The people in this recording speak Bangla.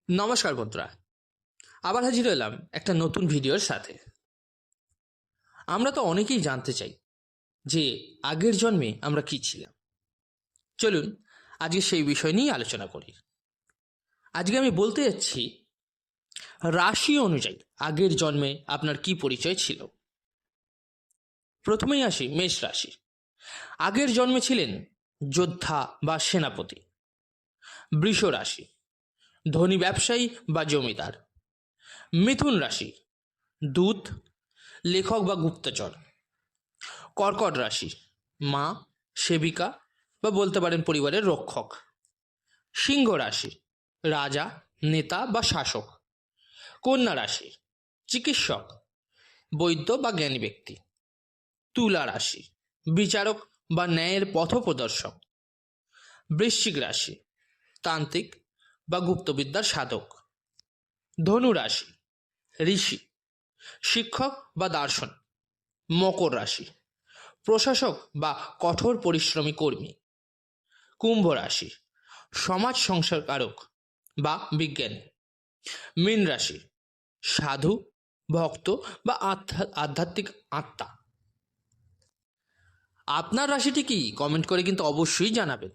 নমস্কার বন্ধুরা, আবার হাজির হলাম একটা নতুন ভিডিওর সাথে। আমরা তো অনেকেই জানতে চাই যে আগের জন্মে আমরা কি ছিলাম। চলুন আজকে সেই বিষয় নিয়ে আলোচনা করি। আজকে আমি বলতে যাচ্ছি রাশি অনুযায়ী আগের জন্মে আপনার কি পরিচয় ছিল। প্রথমেই আসি মেষ রাশি। আগের জন্মে ছিলেন যোদ্ধা বা সেনাপতি। বৃষ রাশি, ধনী ব্যবসায়ী বা জমিদার। মিথুন রাশি, দূত, লেখক বা গুপ্তচর। কর্কট রাশি, মা, সেবিকা বা বলতে পারেন পরিবারের রক্ষক। সিংহ রাশি, রাজা, নেতা বা শাসক। কন্যা রাশি, চিকিৎসক, বৈদ্য বা জ্ঞানী ব্যক্তি। তুলা রাশি, বিচারক বা ন্যায়ের পথপ্রদর্শক। বৃশ্চিক রাশি, তান্ত্রিক বা গুপ্তবিদ্যার সাধক। ধনু রাশি, ঋষি, শিক্ষক বা দার্শনিক। মকর রাশি, প্রশাসক বা কঠোর পরিশ্রমী কর্মী। কুম্ভ রাশি, সমাজ সংস্কারক বা বিজ্ঞানী। মীন রাশি, সাধু, ভক্ত বা আধ্যাত্মিক আত্মা। আপনার রাশিটি কি কমেন্ট করে কিন্তু অবশ্যই জানাবেন।